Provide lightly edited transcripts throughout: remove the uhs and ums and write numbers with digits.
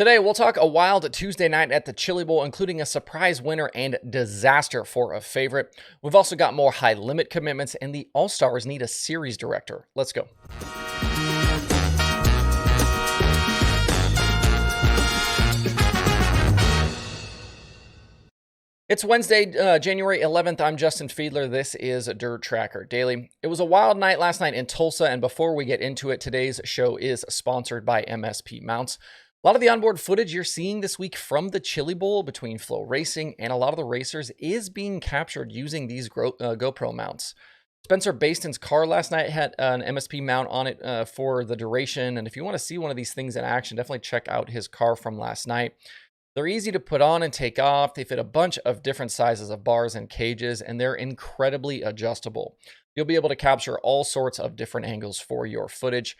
Today, we'll talk a wild Tuesday night at the Chili Bowl, including a surprise winner and disaster for a favorite. We've also got more high limit commitments, and the All-Stars need a series director. Let's go. It's Wednesday, January 11th. I'm Justin Fiedler. This is Dirt Tracker Daily. It was a wild night last night in Tulsa, and before we get into it, today's show is sponsored by MSP Mounts. A lot of the onboard footage you're seeing this week from the Chili Bowl between Flow Racing and a lot of the racers is being captured using these GoPro mounts. Spencer Baston's car last night had an MSP mount on it for the duration, and if you want to see one of these things in action, definitely check out his car from last night. They're easy to put on and take off. They fit a bunch of different sizes of bars and cages, and they're incredibly adjustable. You'll be able to capture all sorts of different angles for your footage.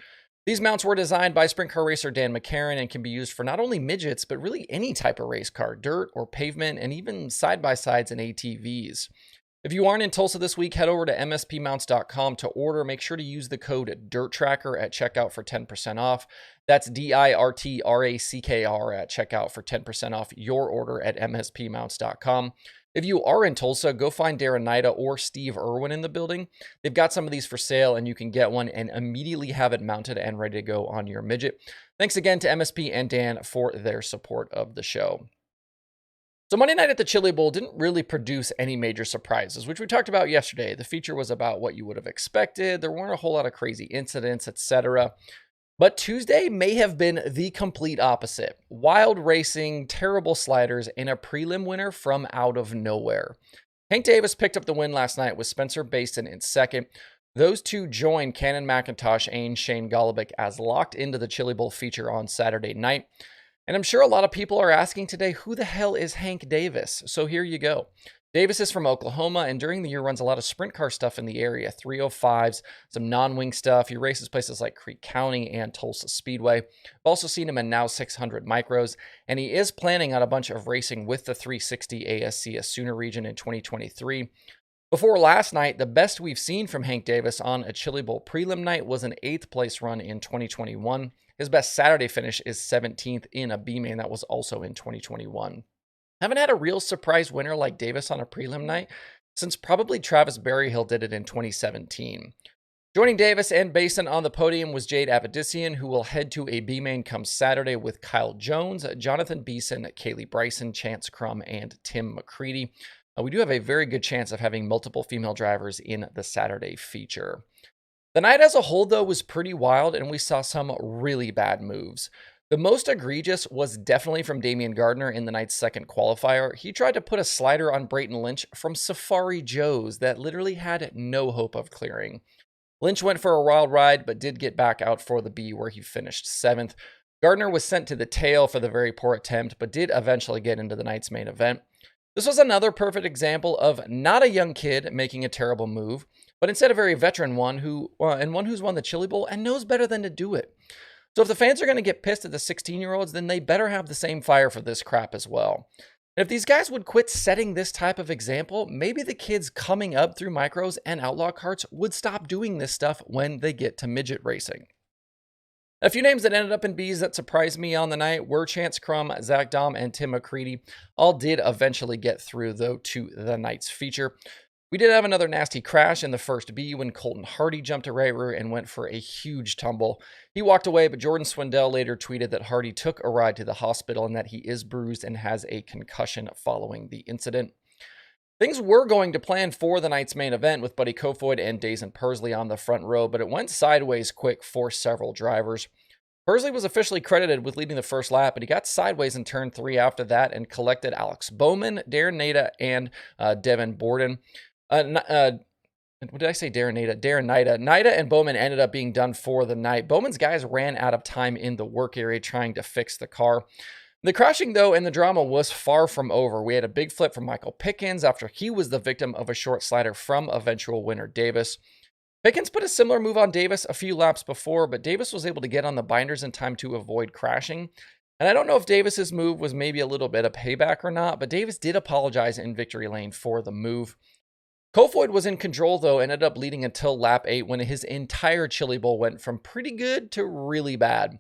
These mounts were designed by sprint car racer Dan McCarron and can be used for not only midgets, but really any type of race car, dirt or pavement, and even side-by-sides and ATVs. If you aren't in Tulsa this week, head over to mspmounts.com to order. Make sure to use the code DIRTTRACKER at checkout for 10% off. That's DIRTRACKR at checkout for 10% off your order at mspmounts.com. If you are in Tulsa, go find Darren Nida or Steve Irwin in the building. They've got some of these for sale, and you can get one and immediately have it mounted and ready to go on your midget. Thanks again to MSP and Dan for their support of the show. So Monday night at the Chili Bowl didn't really produce any major surprises, which we talked about yesterday. The feature was about what you would have expected. There weren't a whole lot of crazy incidents, etc. But Tuesday may have been the complete opposite. Wild racing, terrible sliders, and a prelim winner from out of nowhere. Hank Davis picked up the win last night with Spencer Baston in second. Those two joined Cannon McIntosh and Shane Golobic as locked into the Chili Bowl feature on Saturday night. And I'm sure a lot of people are asking today, who the hell is Hank Davis? So here you go. Davis is from Oklahoma, and during the year runs a lot of sprint car stuff in the area, 305s, some non-wing stuff. He races places like Creek County and Tulsa Speedway. I've also seen him in Now 600 Micros, and he is planning on a bunch of racing with the 360 ASCS Sooner region in 2023. Before last night, the best we've seen from Hank Davis on a Chili Bowl prelim night was an 8th place run in 2021. His best Saturday finish is 17th in a B-main that was also in 2021. Haven't had a real surprise winner like Davis on a prelim night since probably Travis Berryhill did it in 2017. Joining Davis and Basin on the podium was Jade Avedissian, who will head to a B-main come Saturday with Kyle Jones, Jonathan Beeson, Kaylee Bryson, Chance Crum, and Tim McCready. We do have a very good chance of having multiple female drivers in the Saturday feature. The night as a whole, though, was pretty wild, and we saw some really bad moves. The most egregious was definitely from Damian Gardner in the night's second qualifier. He tried to put a slider on Brayton Lynch from Safari Joe's that literally had no hope of clearing. Lynch went for a wild ride, but did get back out for the B, where he finished 7th. Gardner was sent to the tail for the very poor attempt, but did eventually get into the night's main event. This was another perfect example of not a young kid making a terrible move, but instead a very veteran one who's won the Chili Bowl and knows better than to do it. So if the fans are going to get pissed at the 16-year-olds, then they better have the same fire for this crap as well. And if these guys would quit setting this type of example, maybe the kids coming up through micros and outlaw carts would stop doing this stuff when they get to midget racing. A few names that ended up in Bs that surprised me on the night were Chance Crum, Zach Dahm, and Tim McCready. All did eventually get through, though, to the night's feature. We did have another nasty crash in the first B when Colton Hardy jumped a right rear and went for a huge tumble. He walked away, but Jordan Swindell later tweeted that Hardy took a ride to the hospital and that he is bruised and has a concussion following the incident. Things were going to plan for the night's main event with Buddy Kofoid and Dazen Persley on the front row, but it went sideways quick for several drivers. Persley was officially credited with leading the first lap, but he got sideways in turn 3 after that and collected Alex Bowman, Darren Nida, and Devin Borden. What did I say? Darren Nida. Nida and Bowman ended up being done for the night. Bowman's guys ran out of time in the work area trying to fix the car. The crashing, though, and the drama was far from over. We had a big flip from Michael Pickens after he was the victim of a short slider from eventual winner Davis. Pickens put a similar move on Davis a few laps before, but Davis was able to get on the binders in time to avoid crashing. And I don't know if Davis's move was maybe a little bit of payback or not, but Davis did apologize in victory lane for the move. Kofoid was in control, though, and ended up leading until lap 8 when his entire Chili Bowl went from pretty good to really bad.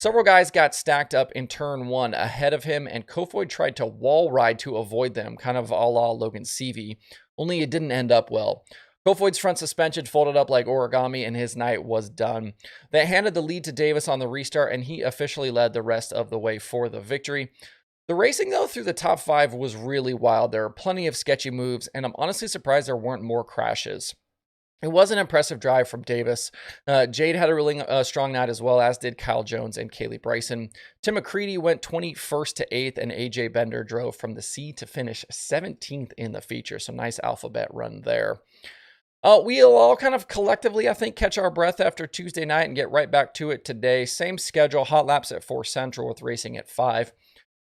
Several guys got stacked up in turn one ahead of him, and Kofoid tried to wall ride to avoid them, kind of a la Logan Seavey, only it didn't end up well. Kofoid's front suspension folded up like origami, and his night was done. They handed the lead to Davis on the restart, and he officially led the rest of the way for the victory. The racing, though, through the top five was really wild. There were plenty of sketchy moves, and I'm honestly surprised there weren't more crashes. It was an impressive drive from Davis. Jade had a really strong night as well, as did Kyle Jones and Kaylee Bryson. Tim McCready went 21st to 8th, and AJ Bender drove from the C to finish 17th in the feature. So nice alphabet run there. We'll all kind of collectively, I think, catch our breath after Tuesday night and get right back to it today. Same schedule, hot laps at 4 Central with racing at 5.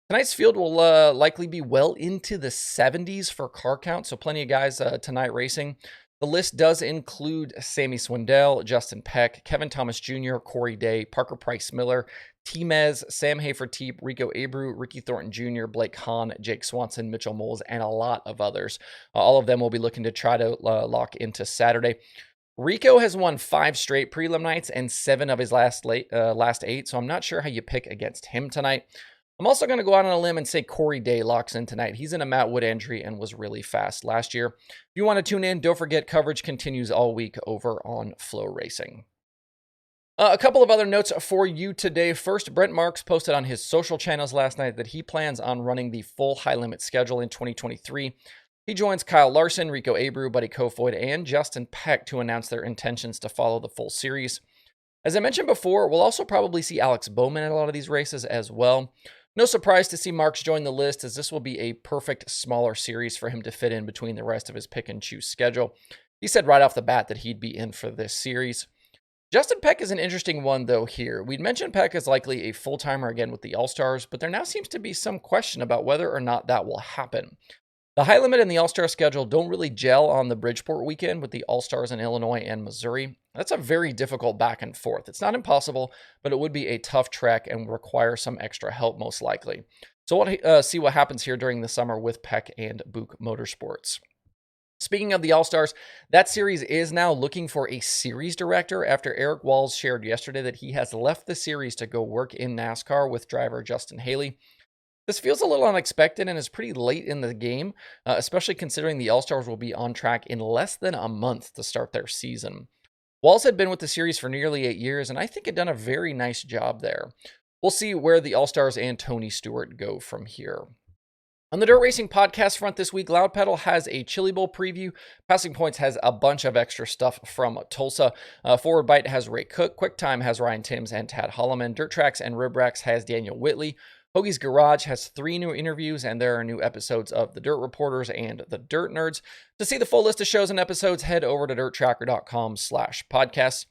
Tonight's field will likely be well into the 70s for car count, so plenty of guys tonight racing. The list does include Sammy Swindell, Justin Peck, Kevin Thomas Jr., Corey Day, Parker Price Miller, T-Mez, Sam Hafer-Teep, Rico Abreu, Ricky Thornton Jr., Blake Hahn, Jake Swanson, Mitchell Moles, and a lot of others. All of them will be looking to try to lock into Saturday. Rico has won 5 straight prelim nights and 7 of his last 8, so I'm not sure how you pick against him tonight. I'm also going to go out on a limb and say Corey Day locks in tonight. He's in a Matt Wood entry and was really fast last year. If you want to tune in, don't forget coverage continues all week over on Flow Racing. A couple of other notes for you today. First, Brent Marks posted on his social channels last night that he plans on running the full high limit schedule in 2023. He joins Kyle Larson, Rico Abreu, Buddy Kofoid, and Justin Peck to announce their intentions to follow the full series. As I mentioned before, we'll also probably see Alex Bowman at a lot of these races as well. No surprise to see Marks join the list, as this will be a perfect smaller series for him to fit in between the rest of his pick and choose schedule. He said right off the bat that he'd be in for this series. Justin Peck is an interesting one, though, here. We'd mentioned Peck is likely a full-timer again with the All-Stars, but there now seems to be some question about whether or not that will happen. The high limit and the All-Star schedule don't really gel on the Bridgeport weekend with the All-Stars in Illinois and Missouri. That's a very difficult back and forth. It's not impossible, but it would be a tough trek and would require some extra help most likely. So we'll see what happens here during the summer with Peck and Buick Motorsports. Speaking of the All-Stars, that series is now looking for a series director after Eric Walls shared yesterday that he has left the series to go work in NASCAR with driver Justin Haley. This feels a little unexpected and is pretty late in the game, especially considering the All-Stars will be on track in less than a month to start their season. Walls had been with the series for nearly 8 years, and I think had done a very nice job there. We'll see where the All-Stars and Tony Stewart go from here. On the Dirt Racing podcast front this week, Loud Pedal has a Chili Bowl preview. Passing Points has a bunch of extra stuff from Tulsa. Forward Bite has Ray Cook. QuickTime has Ryan Timms and Tad Holloman. Dirt Tracks and Rib Racks has Daniel Whitley. Hoagie's Garage has 3 new interviews, and there are new episodes of The Dirt Reporters and The Dirt Nerds. To see the full list of shows and episodes, head over to dirttracker.com/podcasts.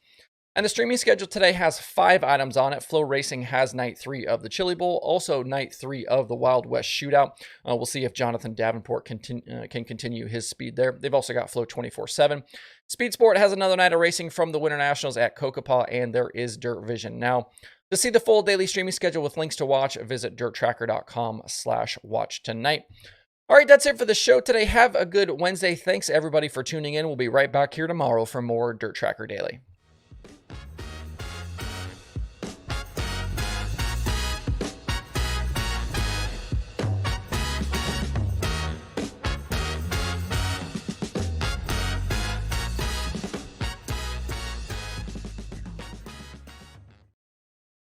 And the streaming schedule today has 5 items on it. Flow Racing has Night 3 of the Chili Bowl, also Night 3 of the Wild West Shootout. We'll see if Jonathan Davenport can continue his speed there. They've also got Flow 24/7. Speed Sport has another night of racing from the Winter Nationals at Kokopah, and there is Dirt Vision now. To see the full daily streaming schedule with links to watch, visit dirttracker.com/watch tonight. All right, that's it for the show today. Have a good Wednesday. Thanks, everybody, for tuning in. We'll be right back here tomorrow for more Dirt Tracker Daily.